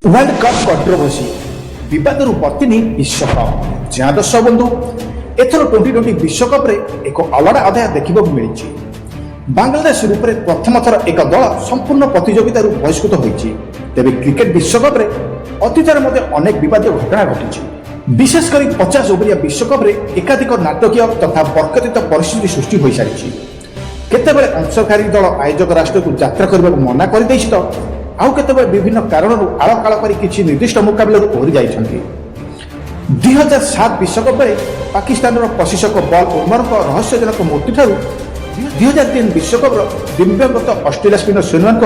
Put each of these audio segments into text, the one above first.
World cup controversy विवादर बर्तिनी विश्वकप जहाँ दर्शक बंधु एथर टी20 विश्वकप एक अलग अध्याय देखा मिली। बांग्लादेश रूप में प्रथम थर एक दल संपूर्ण प्रतियोगिता बहिष्कृत होती। तेज क्रिकेट विश्वकप अतीतर अनेक विवाद घटना घटी। विशेषकर 50 ओवरिया विश्वकप एकाधिक नाटकीय तथा बर्कतीत परिस्थिति सृष्टि हो सारी। केतेबेले अंशकारी दल आयोजक राष्ट्र को यात्रा करने को मना कर तो आउ केतेबेले विभिन्न कारणरू आड़काल कर किसी निर्दिष्ट मुकाबला ओहरी जाइछन्ति। 2007 विश्वकप पाकिस्तान प्रशिक्षक बॉल उमर रहस्यजनक मृत्यु ठारू 2003 विश्वकप दिव्यांगत ऑस्ट्रेलिया स्पिनर सेनवान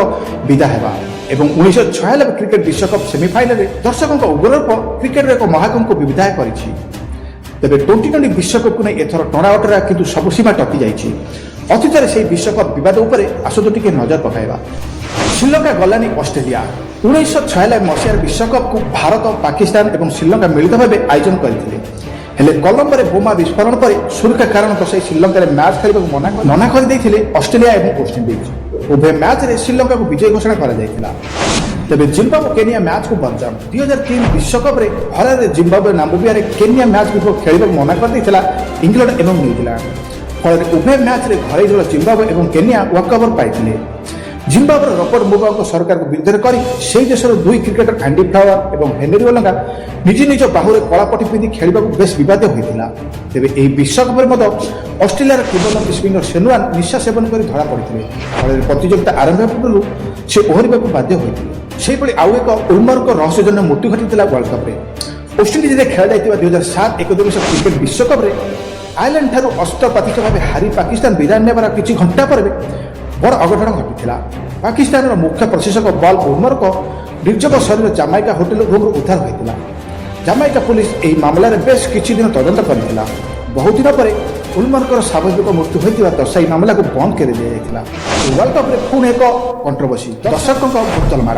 विदा हेबा एवं 1996 क्रिकेट विश्वकप सेमिफाइनल दर्शकों उग्ररूप क्रिकेट एक महाकुंभ को विदाय करिछि। तेबे टी20 विश्वकप को नहीं एथर टणावटरा किंतु सब सीमा टपी जाइछि। अतीत से विश्वकप विवाद उपरे आसतु टिके नजर पकाइबा। श्रीलंका गलानी ऑस्ट्रेलिया 1996 मसीहार विश्वकप को भारत पाकिस्तान और श्रीलंका मिलित भाव आयोजन करते हेले कोलंबो बोमा विस्फोरण पर सुरक्षा कारण दर्शाई श्रीलंका मैच खेल मना कर ऑस्ट्रेलिया और वेस्टइंडीज। उभय मैच रे श्रीलंका को विजय घोषणा करा जायतिला। तेबे जिम्बाब्वे केनिया मैच को बदजाम 2003 विश्वकप हरारे जिम्बाब्वे नामिबिया रे केनिया मैच को खेल मना कर इंग्लैंड और न्यूजीलैंड। फल उभय मैच रे घरे दल जिम्बाब्वे और केनिया वॉकओवर पाई। जिम्बाब्वे रॉबर्ट मुगाबे सरकार को विरोध कर देशर दुई क्रिकेटर एंडी फ्लावर और हेनरी ओलंगा निज निज बाहुरे कलापटी पिंधि खेल बेस विवाद होता। तेज यह विश्वकप ऑस्ट्रेलिया किंवदंती स्पिनर सेनवान निशा सेवन कर धरा पड़ते फल प्रतियोगिता आरंभ पूर्व से ओहरवा बाध्य होते। आउ एक उर्मर रहस्यजनक मृत्यु घटी वर्ल्ड कप वेस्टइंडीज खेल 2007 एकदिवसीय क्रिकेट विश्वकप आयरलैंड ठारू अष्टपातिक भाव हारी पाकिस्तान विदाय नेबार किछि घंटा पर बड़ अघटन घटी। पाकिस्तान मुख्य प्रशिक्षक बॉल उमर निर्जक शरीर जामाइका होटेल रूम उद्धार होता। जामाइका पुलिस यह मामलें बेस किछि दिन तदंत करथिला। बहुत दिन पर उलमर स्वाभाविक मृत्यु होता दर्शाई मामला को बंद कर दिया। वर्ल्ड कप पुणी एक कंट्रोवर्सी दर्शकों बोतल माड़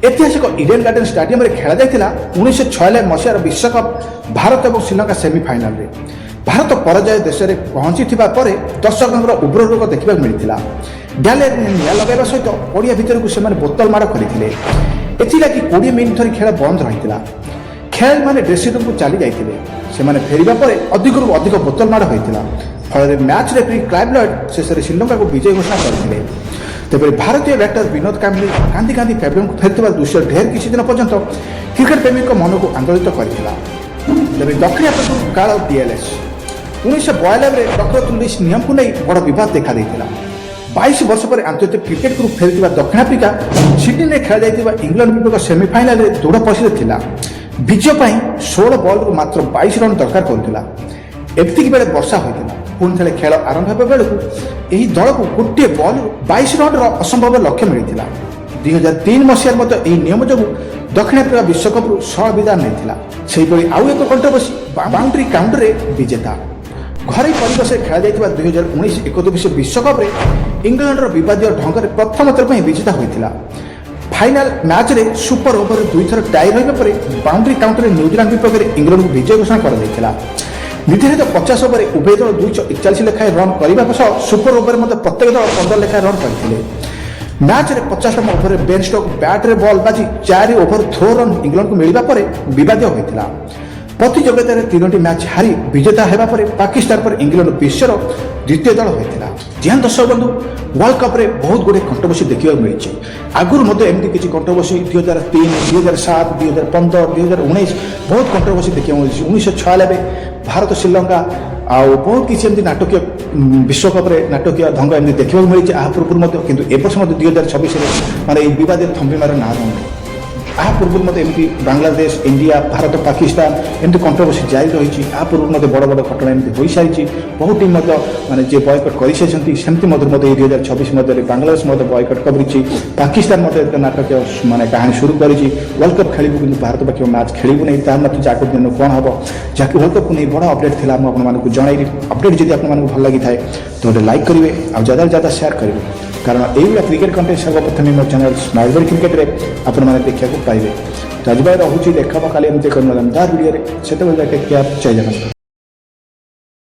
ऐतिहासिक इडेन गार्डन स्टेडियम खेल जाता 1996 मसीहार विश्वकप भारत और श्रीलंका सेमिफाइनाल। भारत पराजय देश में पहुंची दर्शकों उग्र रोग देखा मिलता। ग्यालेरी निया लगाइबा सहित पड़िया भितर को से बोतल माड़ करते। एथिलागि 20 मिनिट धरी खेल बंद रही। खेल माने ड्रेसिंग रूम को चली जाते फेरवा पर अधिक अधिक बोतल माड़ होता। फल मैच रेफरी क्लाइव लॉयड शेष में श्रीलंका को विजय घोषणा करते। तेज भारतीय बैटर विनोद काम्बली कांदी कांदी पेब्लियम को फेरता दृश्य ढेर किसी दिन पर्यंत क्रिकेट प्रेमी मन को आंदोलित करता। तेज दक्षिण आफ्रिका काल डीएलएस 1992 डॉक्टर तुलिस नियम को नहीं बड़ बद देखा 22 वर्ष पर आंतर्जातिक क्रिकेट को फेरी दक्षिण आफ्रिका सिडनी में खेल जाता इंग्लैंड विपक्ष सेमिफाइनाल दृढ़ परिस्थिति था। विजय 16 बॉल को मात्र 22 रन दरकार करुला। एमती बेले वर्षा होता पुणी थे खेल आरंभ होगा बेलू यही दल को गोटे बॉल 22 रन असंभव लक्ष्य मिलता। 2003 मसीहार नियम जो दक्षिण आफ्रिका विश्वकप सह विदा नहीं। आउ एक कंट्रोवर्सी बाउंड्री काउंटर विजेता घरे परिवेश खेल जाता 2019 एकदिवसीय विश्वकप इंग्लैंड विवाद ढंग से प्रथम थर विजेता होता। फाइनाल मैच रे सुपर ओवर 2 थर टाई रहा पर बाउंड्री काउंटर न्यूजीलैंड विपक्ष में इंग्लैंड को विजय घोषणा कर निर्धारित 50 ओवर उभय दल 241 लेखाएं रन करने सह सुपर ओवर प्रत्येक दल 15 लेखाएं रन करते। मैच रे 50 ओवर बेन स्टोक बैट रे बॉल बाजी 4 ओवर थ्रो रन इंग्लैंड को मिलवा पर विवाद होता। प्रतियोगिता 3टी मैच हारी विजेता होगा पर पाकिस्तान पर इंग्लैंड विश्वर द्वितीय दल होता। जहाँ दर्शक बंधु वर्ल्ड कप रे बहुत गुड़े कंट्रोवर्सी देखा मिली। आगुरी एमती किसी कंट्रोवर्सी 2003 2007 2015 2019 बहुत कंट्रोवर्सी देखा मिली। 1996 भारत श्रीलंका आउ बहुत किसी एमती नाटकीय विश्वकप नाटकीय ढंग एमती देखा मिली। आ पूर्व किंतु एवर्ष 2026 माने विवाद थंबीमार ना आ पूर्व एमती बांग्लादेश इंडिया भारत पाकिस्तान एमती कंट्रोवर्सी जारी रही। आ पूर्व बड़ बड़ घटना एमती हो सारी। बहुत टीम माने जे बॉयकट कर सेमती 2026 बांग्लादेश बॉयकट कर पाकिस्तान नाटक माने कहानी शुरू कर वर्ल्ड कप खेलू कि भारत पक्ष मैच खेलू नहीं तार मत जाक दिन कौन हम जहाँकि वर्ल्ड कप को नहीं बड़ा अपडेट थी मुझे जनइली। अपडेट जब आपको भल लगी थाए तो गोटे लाइक करेंगे और ज़्यादा से ज़्यादा शेयर करेंगे कारण यही क्रिकेट कंटेंट सर्वप्रथम मो चैनल स्माइल क्रिकेट रे आपण मैंने देखा पाइबे। तो आज रोचे देखा काली एमती कर वीडियो से जय जगन्नाथ।